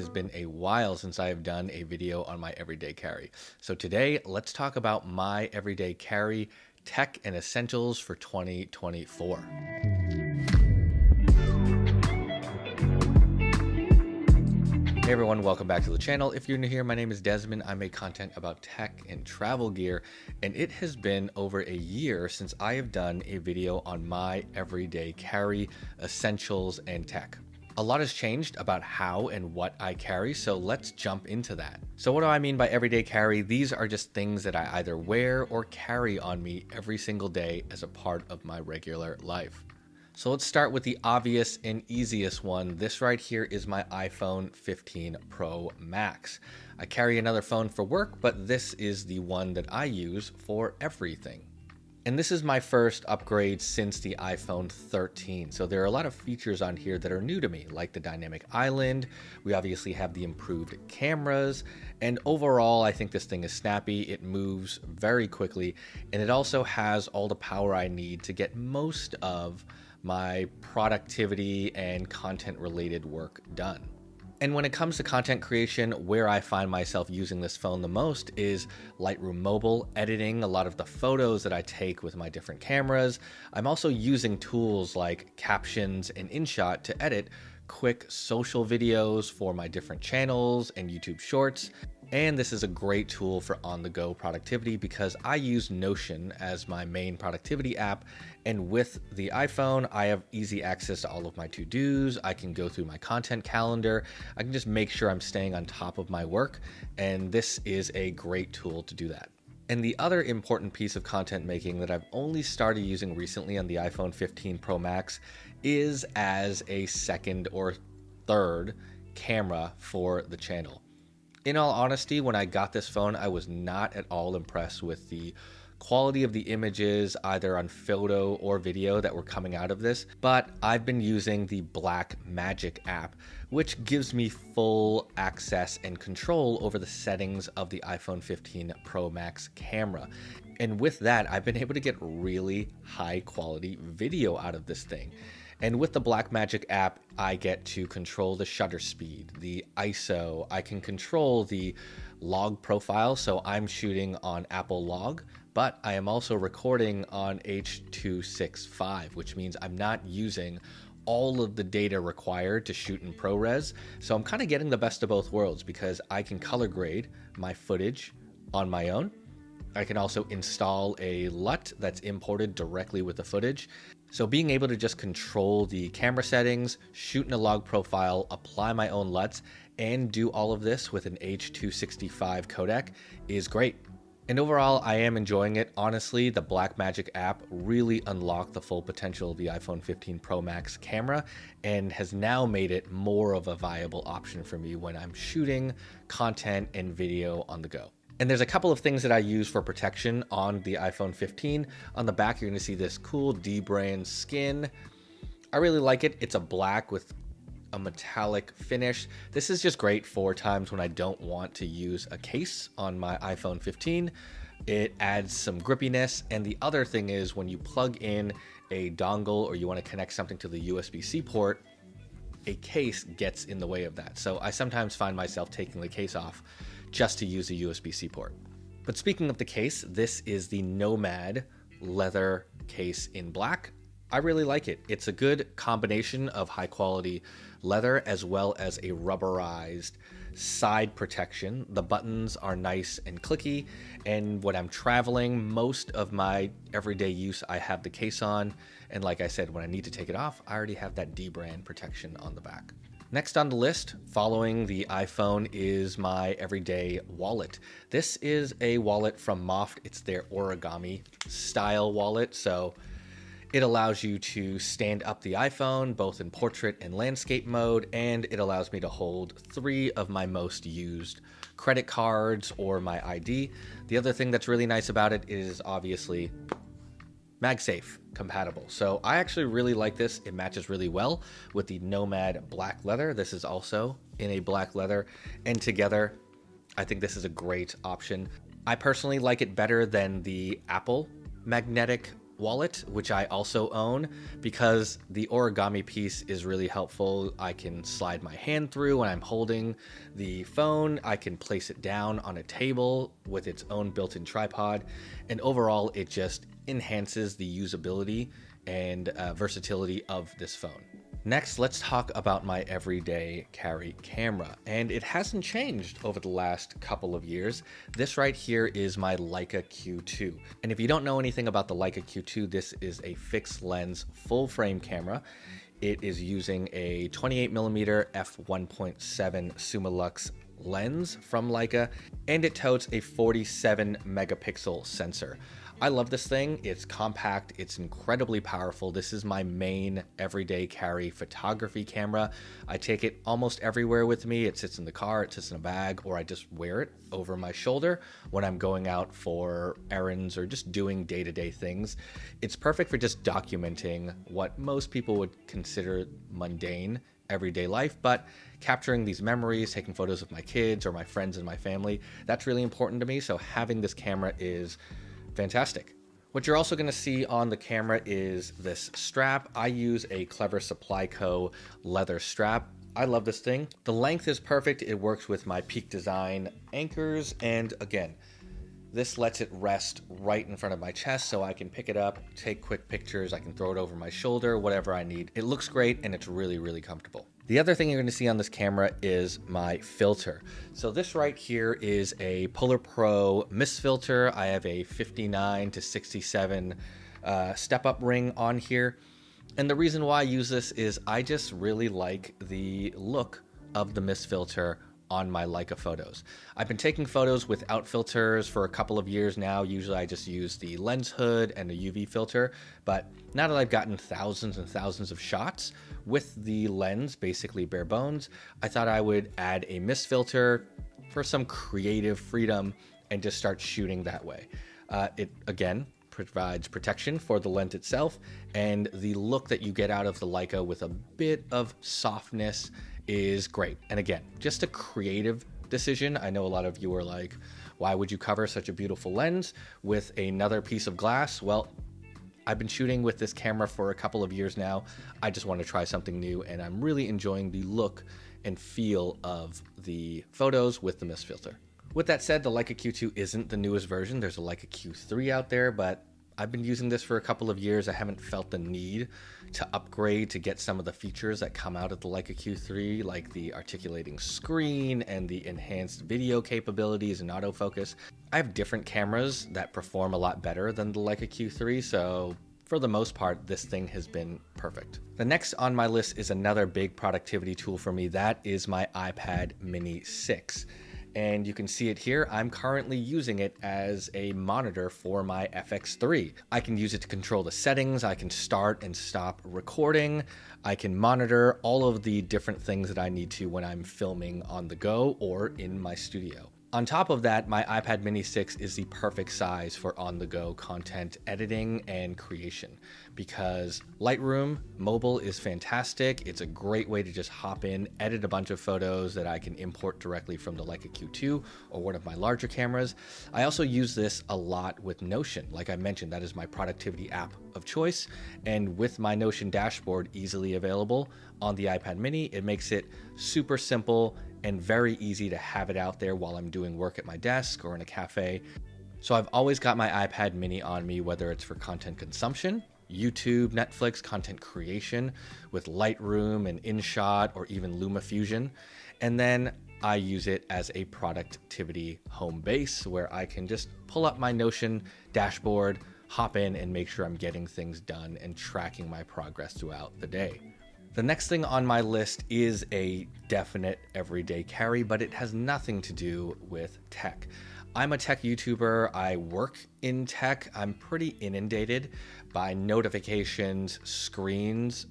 has been a while since I have done a video on my everyday carry. So today, let's talk about my everyday carry, tech and essentials for 2024. Hey everyone, welcome back to the channel. If you're new here, my name is Desmond. I make content about tech and travel gear, and it has been over a year since I have done a video on my everyday carry, essentials, and tech. A lot has changed about how and what I carry, so let's jump into that. So what do I mean by everyday carry? These are just things that I either wear or carry on me every single day as a part of my regular life. So let's start with the obvious and easiest one. This right here is my iPhone 15 Pro Max. I carry another phone for work, but this is the one that I use for everything. And this is my first upgrade since the iPhone 13. So there are a lot of features on here that are new to me, like the dynamic island. We obviously have the improved cameras. And overall, I think this thing is snappy. It moves very quickly. And it also has all the power I need to get most of my productivity and content related work done. And when it comes to content creation, where I find myself using this phone the most is Lightroom Mobile, editing a lot of the photos that I take with my different cameras. I'm also using tools like Captions and InShot to edit quick social videos for my different channels and YouTube Shorts. And this is a great tool for on-the-go productivity because I use Notion as my main productivity app. And with the iPhone, I have easy access to all of my to-dos. I can go through my content calendar. I can just make sure I'm staying on top of my work. And this is a great tool to do that. And the other important piece of content making that I've only started using recently on the iPhone 15 Pro Max is as a second or third camera for the channel. In all honesty, when I got this phone, I was not at all impressed with the quality of the images, either on photo or video that were coming out of this, but I've been using the Blackmagic app, which gives me full access and control over the settings of the iPhone 15 Pro Max camera. And with that, I've been able to get really high quality video out of this thing. And with the Blackmagic app, I get to control the shutter speed, the ISO. I can control the log profile, so I'm shooting on Apple Log, but I am also recording on H.265, which means I'm not using all of the data required to shoot in ProRes. So I'm kind of getting the best of both worlds because I can color grade my footage on my own. I can also install a LUT that's imported directly with the footage. So being able to just control the camera settings, shoot in a log profile, apply my own LUTs, and do all of this with an H.265 codec is great. And overall, I am enjoying it. Honestly, the Blackmagic app really unlocked the full potential of the iPhone 15 Pro Max camera and has now made it more of a viable option for me when I'm shooting content and video on the go. And there's a couple of things that I use for protection on the iPhone 15. On the back, you're gonna see this cool Dbrand skin. I really like it. It's a black with a metallic finish. This is just great for times when I don't want to use a case on my iPhone 15. It adds some grippiness. And the other thing is when you plug in a dongle or you wanna connect something to the USB-C port, a case gets in the way of that. So I sometimes find myself taking the case off just to use a USB-C port. But speaking of the case, this is the Nomad leather case in black. I really like it. It's a good combination of high quality leather as well as a rubberized side protection. The buttons are nice and clicky, and when I'm traveling, most of my everyday use, I have the case on. And like I said, when I need to take it off, I already have that Dbrand protection on the back. Next on the list, following the iPhone, is my everyday wallet. This is a wallet from Moft. It's their origami style wallet. So it allows you to stand up the iPhone, both in portrait and landscape mode, and it allows me to hold 3 of my most used credit cards or my ID. The other thing that's really nice about it is obviously MagSafe compatible. So I actually really like this. It matches really well with the Nomad black leather. This is also in a black leather, and together I think this is a great option. I personally like it better than the Apple magnetic wallet, which I also own, because the origami piece is really helpful. I can slide my hand through when I'm holding the phone. I can place it down on a table with its own built-in tripod, and overall it just enhances the usability and versatility of this phone. Next, let's talk about my everyday carry camera, and it hasn't changed over the last couple of years. This right here is my Leica Q2, and if you don't know anything about the Leica Q2, this is a fixed lens full frame camera. It is using a 28mm f1.7 Summilux lens from Leica, and it totes a 47 megapixel sensor. I love this thing. It's compact, it's incredibly powerful. This is my main everyday carry photography camera. I take it almost everywhere with me. It sits in the car, it sits in a bag, or I just wear it over my shoulder when I'm going out for errands or just doing day-to-day things. It's perfect for just documenting what most people would consider mundane everyday life, but capturing these memories, taking photos of my kids or my friends and my family, that's really important to me. So having this camera is fantastic. What you're also going to see on the camera is this strap. I use a Clever Supply Co. leather strap. I love this thing. The length is perfect. It works with my Peak Design anchors, and again, this lets it rest right in front of my chest so I can pick it up, take quick pictures, I can throw it over my shoulder, whatever I need. It looks great and it's really, really comfortable. The other thing you're going to see on this camera is my filter. So this right here is a Polar Pro mist filter. I have a 59 to 67 step-up ring on here. And the reason why I use this is I just really like the look of the mist filter on my Leica photos. I've been taking photos without filters for a couple of years now. Usually I just use the lens hood and a UV filter, but now that I've gotten thousands and thousands of shots with the lens, basically bare bones, I thought I would add a mist filter for some creative freedom and just start shooting that way. It, again, provides protection for the lens itself, and the look that you get out of the Leica with a bit of softness is great. And again, just a creative decision. I know a lot of you are like, why would you cover such a beautiful lens with another piece of glass? Well, I've been shooting with this camera for a couple of years now. I just want to try something new, and I'm really enjoying the look and feel of the photos with the mist filter. With that said, the Leica Q2 isn't the newest version. There's a Leica Q3 out there, but I've been using this for a couple of years. I haven't felt the need to upgrade to get some of the features that come out of the Leica Q3, like the articulating screen and the enhanced video capabilities and autofocus. I have different cameras that perform a lot better than the Leica Q3, so for the most part, this thing has been perfect. The next on my list is another big productivity tool for me. That is my iPad Mini 6. And you can see it here. I'm currently using it as a monitor for my FX3. I can use it to control the settings. I can start and stop recording. I can monitor all of the different things that I need to when I'm filming on the go or in my studio. On top of that, my iPad Mini 6 is the perfect size for on-the-go content editing and creation, because Lightroom mobile is fantastic. It's a great way to just hop in, edit a bunch of photos that I can import directly from the Leica Q2 or one of my larger cameras. I also use this a lot with Notion. Like I mentioned, that is my productivity app of choice, and with my Notion dashboard easily available on the iPad Mini, it makes it super simple and very easy to have it out there while I'm doing work at my desk or in a cafe. So I've always got my iPad Mini on me, whether it's for content consumption, YouTube, Netflix, content creation with Lightroom and InShot or even LumaFusion. And then I use it as a productivity home base where I can just pull up my Notion dashboard, hop in and make sure I'm getting things done and tracking my progress throughout the day. The next thing on my list is a definite everyday carry, but it has nothing to do with tech. I'm a tech YouTuber. I work in tech. I'm pretty inundated by notifications, screens,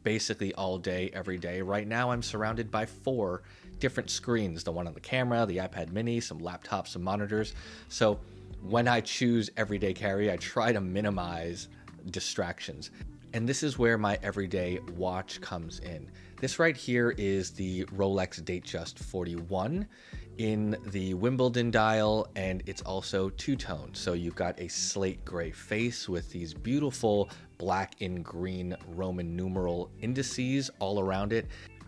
basically all day, every day. Right now, I'm surrounded by 4 different screens, the one on the camera, the iPad Mini, some laptops, some monitors. So when I choose everyday carry, I try to minimize distractions. And this is where my everyday watch comes in. This right here is the Rolex DateJust 41 in the Wimbledon dial, and it's also two-tone. So you've got a slate gray face with these beautiful black and green Roman numeral indices all around it.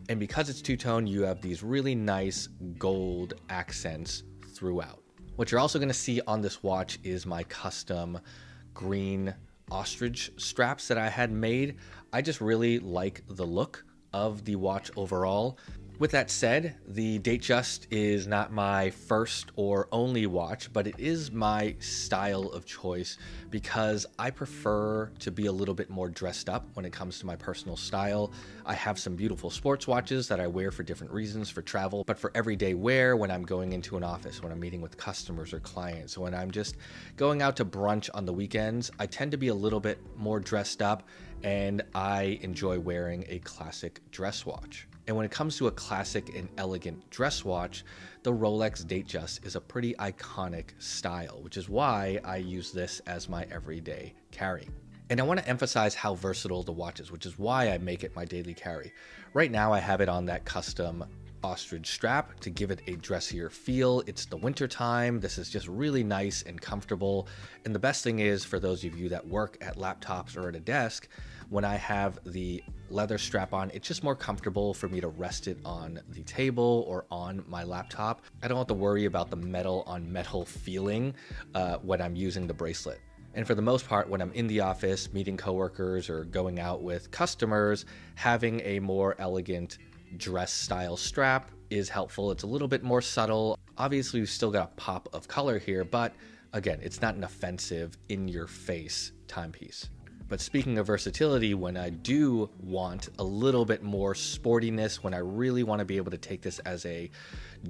And because it's two-tone, you have these really nice gold accents throughout. What you're also going to see on this watch is my custom green ostrich straps that I had made. I just really like the look of the watch overall. With that said, the DateJust is not my first or only watch, but it is my style of choice because I prefer to be a little bit more dressed up when it comes to my personal style. I have some beautiful sports watches that I wear for different reasons for travel, but for everyday wear, when I'm going into an office, when I'm meeting with customers or clients, when I'm just going out to brunch on the weekends, I tend to be a little bit more dressed up, and I enjoy wearing a classic dress watch. And when it comes to a classic and elegant dress watch, the Rolex DateJust is a pretty iconic style, which is why I use this as my everyday carry. And I want to emphasize how versatile the watch is, which is why I make it my daily carry. Right now I have it on that custom ostrich strap to give it a dressier feel. It's the winter time. This is just really nice and comfortable. And the best thing is, for those of you that work at laptops or at a desk, when I have the leather strap on, it's just more comfortable for me to rest it on the table or on my laptop. I don't have to worry about the metal on metal feeling when I'm using the bracelet. And for the most part, when I'm in the office, meeting coworkers or going out with customers, having a more elegant dress style strap is helpful. It's a little bit more subtle. Obviously, we've still got a pop of color here, but again, it's not an offensive in your face timepiece. But speaking of versatility, when I do want a little bit more sportiness, when I really want to be able to take this as a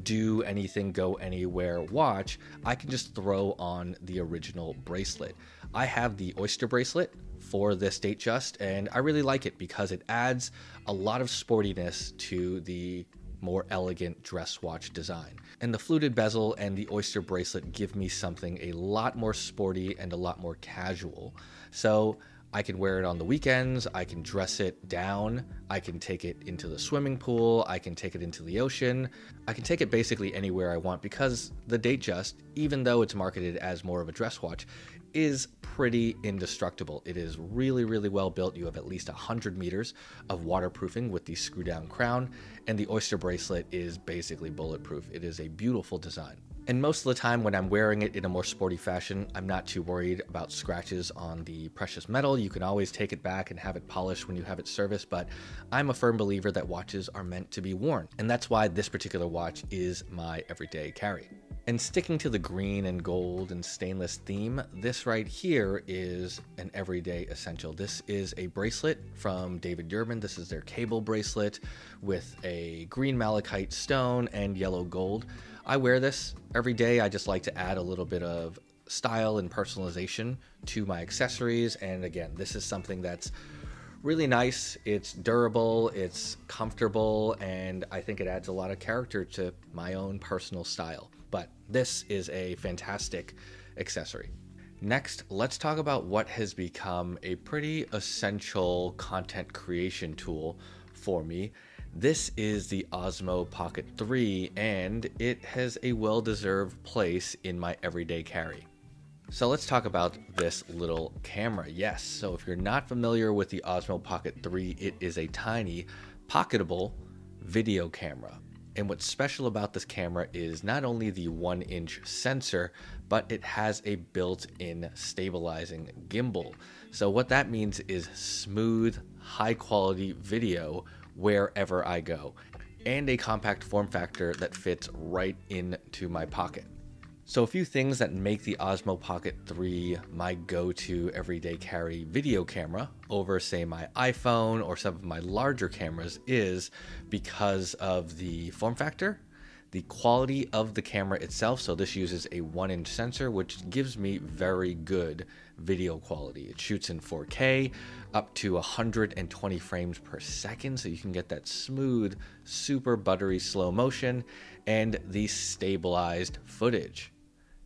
do anything, go anywhere watch, I can just throw on the original bracelet. I have the Oyster bracelet for this DateJust, and I really like it because it adds a lot of sportiness to the more elegant dress watch design. And the fluted bezel and the Oyster bracelet give me something a lot more sporty and a lot more casual. So I can wear it on the weekends, I can dress it down, I can take it into the swimming pool, I can take it into the ocean, I can take it basically anywhere I want, because the DateJust, even though it's marketed as more of a dress watch, is pretty indestructible. It is really, really well built. You have at least 100 meters of waterproofing with the screw down crown, and the Oyster bracelet is basically bulletproof. It is a beautiful design. And most of the time when I'm wearing it in a more sporty fashion, I'm not too worried about scratches on the precious metal. You can always take it back and have it polished when you have it serviced, but I'm a firm believer that watches are meant to be worn. And that's why this particular watch is my everyday carry. And sticking to the green and gold and stainless theme, this right here is an everyday essential. This is a bracelet from Yurman. This is their cable bracelet with a green malachite stone and yellow gold. I wear this every day. I just like to add a little bit of style and personalization to my accessories. And again, this is something that's really nice. It's durable, it's comfortable, and I think it adds a lot of character to my own personal style. But this is a fantastic accessory. Next, let's talk about what has become a pretty essential content creation tool for me. This is the Osmo Pocket 3, and it has a well-deserved place in my everyday carry. So let's talk about this little camera. Yes, so if you're not familiar with the Osmo Pocket 3, it is a tiny, pocketable video camera. And what's special about this camera is not only the 1-inch sensor, but it has a built-in stabilizing gimbal. So what that means is smooth, high-quality video wherever I go, and a compact form factor that fits right into my pocket. So a few things that make the Osmo Pocket 3 my go-to everyday carry video camera over, say, my iPhone or some of my larger cameras is because of the form factor, the quality of the camera itself. So this uses a 1-inch sensor, which gives me very good video quality. It shoots in 4K up to 120 frames per second, so you can get that smooth, super buttery slow motion and the stabilized footage.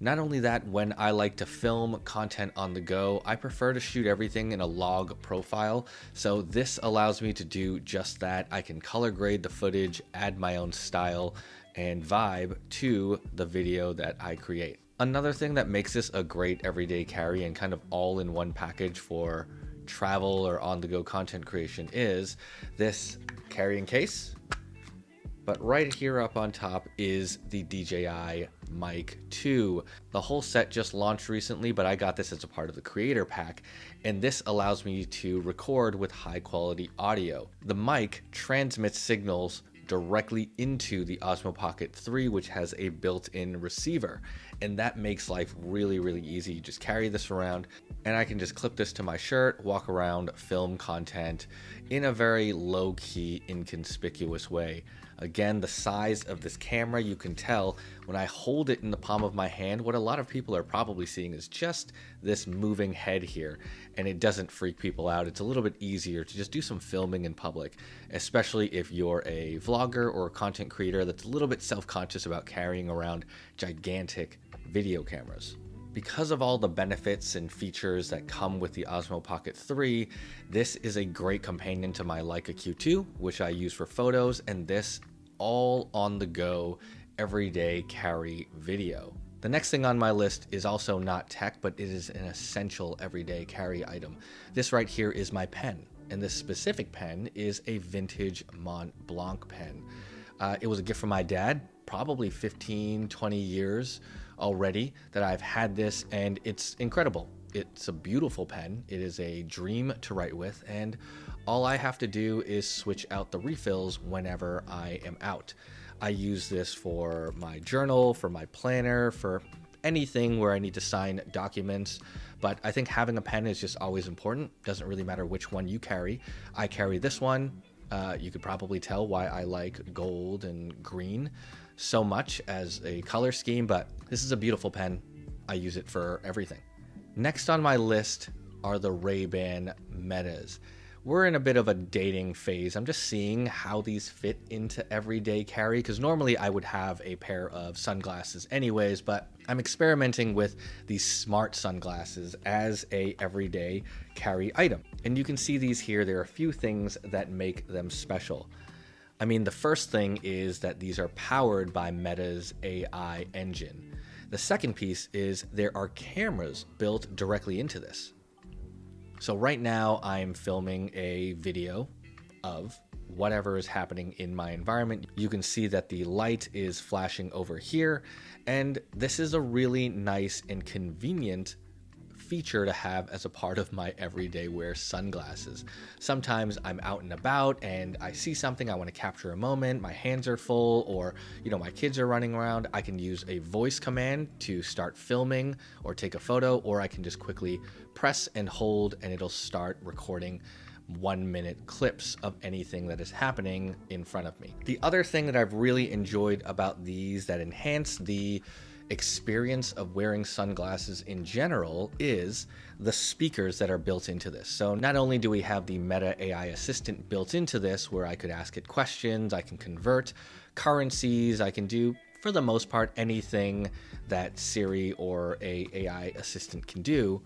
Not only that, when I like to film content on the go, I prefer to shoot everything in a log profile. So this allows me to do just that. I can color grade the footage, add my own style and vibe to the video that I create. Another thing that makes this a great everyday carry and kind of all in one package for travel or on the go content creation is this carrying case. But right here up on top is the DJI Mic 2. The whole set just launched recently, but I got this as a part of the creator pack, and this allows me to record with high quality audio. The mic transmits signals directly into the Osmo Pocket 3, which has a built-in receiver, and that makes life really easy. You just carry this around and I can just clip this to my shirt, walk around, film content in a very low-key, inconspicuous way. Again, the size of this camera, you can tell when I hold it in the palm of my hand, what a lot of people are probably seeing is just this moving head here, and it doesn't freak people out. It's a little bit easier to just do some filming in public, especially if you're a vlogger or a content creator that's a little bit self-conscious about carrying around gigantic video cameras. Because of all the benefits and features that come with the Osmo Pocket 3, this is a great companion to my Leica Q2, which I use for photos, and this all on the go, everyday carry video. The next thing on my list is also not tech, but it is an essential everyday carry item. This right here is my pen, and this specific pen is a vintage Mont Blanc pen. It was a gift from my dad, probably 15-20 years already that I've had this, and it's incredible. It's a beautiful pen. It is a dream to write with, and all I have to do is switch out the refills whenever I am out. I use this for my journal, for my planner, for anything where I need to sign documents, but I think having a pen is just always important. Doesn't really matter which one you carry. I carry this one. You could probably tell why I like gold and green so much as a color scheme, but this is a beautiful pen. I use it for everything. Next on my list are the Ray-Ban Metas. We're in a bit of a dating phase. I'm just seeing how these fit into everyday carry, because normally I would have a pair of sunglasses anyways, but I'm experimenting with these smart sunglasses as a everyday carry item. And you can see these here. There are a few things that make them special. I mean, the first thing is that these are powered by Meta's AI engine. The second piece is there are cameras built directly into this. So right now I'm filming a video of whatever is happening in my environment. You can see that the light is flashing over here, and this is a really nice and convenient feature to have as a part of my everyday wear sunglasses. Sometimes I'm out and about and I see something, I want to capture a moment, my hands are full, or my kids are running around. I can use a voice command to start filming or take a photo, or I can just quickly press and hold and it'll start recording 1-minute clips of anything that is happening in front of me. The other thing that I've really enjoyed about these that enhance the experience of wearing sunglasses in general is the speakers that are built into this. So not only do we have the Meta AI assistant built into this where I could ask it questions, I can convert currencies, I can do for the most part anything that Siri or a AI assistant can do.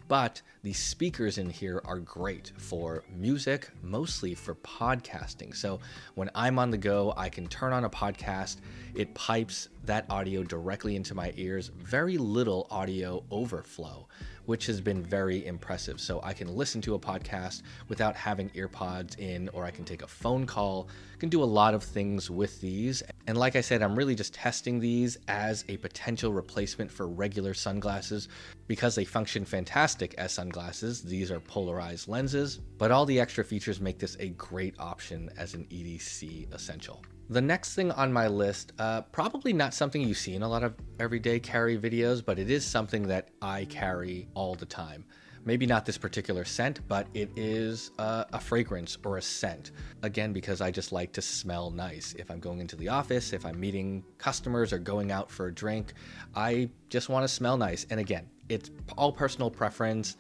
But the speakers in here are great for music, mostly for podcasting. So when I'm on the go, I can turn on a podcast. It pipes that audio directly into my ears. Very little audio overflow, which has been very impressive. So I can listen to a podcast without having earpods in, or I can take a phone call. I can do a lot of things with these. And like I said, I'm really just testing these as a potential replacement for regular sunglasses because they function fantastic as sunglasses. These are polarized lenses, but all the extra features make this a great option as an EDC essential. The next thing on my list, probably not something you see in a lot of everyday carry videos, but it is something that I carry all the time. Maybe not this particular scent, but it is a fragrance or a scent. Again, because I just like to smell nice. If I'm going into the office, if I'm meeting customers or going out for a drink, I just want to smell nice. And again, it's all personal preference.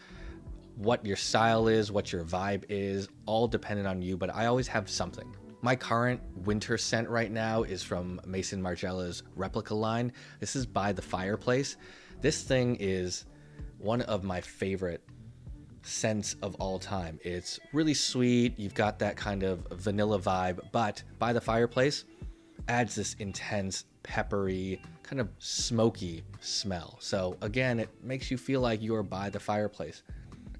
What your style is, what your vibe is, all dependent on you, but I always have something. My current winter scent right now is from Maison Margiela's Replica line. This is by the Fireplace. This thing is one of my favorite scents of all time. It's really sweet. You've got that kind of vanilla vibe, but by the Fireplace adds this intense, peppery, kind of smoky smell. So again, it makes you feel like you're by the fireplace.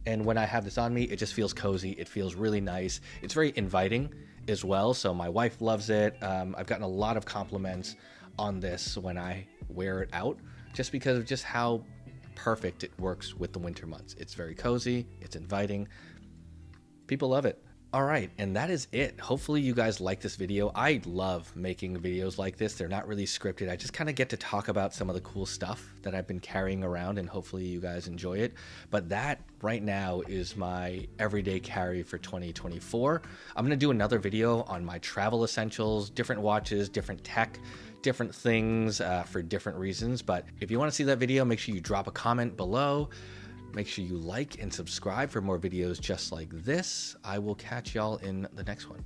And when I have this on me, it just feels cozy. It feels really nice. It's very inviting as well. So my wife loves it. I've gotten a lot of compliments on this when I wear it out, just because of just how perfect it works with the winter months. It's very cozy. It's inviting. People love it. All right, and that is it. Hopefully you guys like this video. I love making videos like this. They're not really scripted. I just kind of get to talk about some of the cool stuff that I've been carrying around, and hopefully you guys enjoy it. But that right now is my everyday carry for 2024. I'm gonna do another video on my travel essentials, different watches, different tech, different things for different reasons. But if you wanna see that video, make sure you drop a comment below. Make sure you like and subscribe for more videos just like this. I will catch y'all in the next one.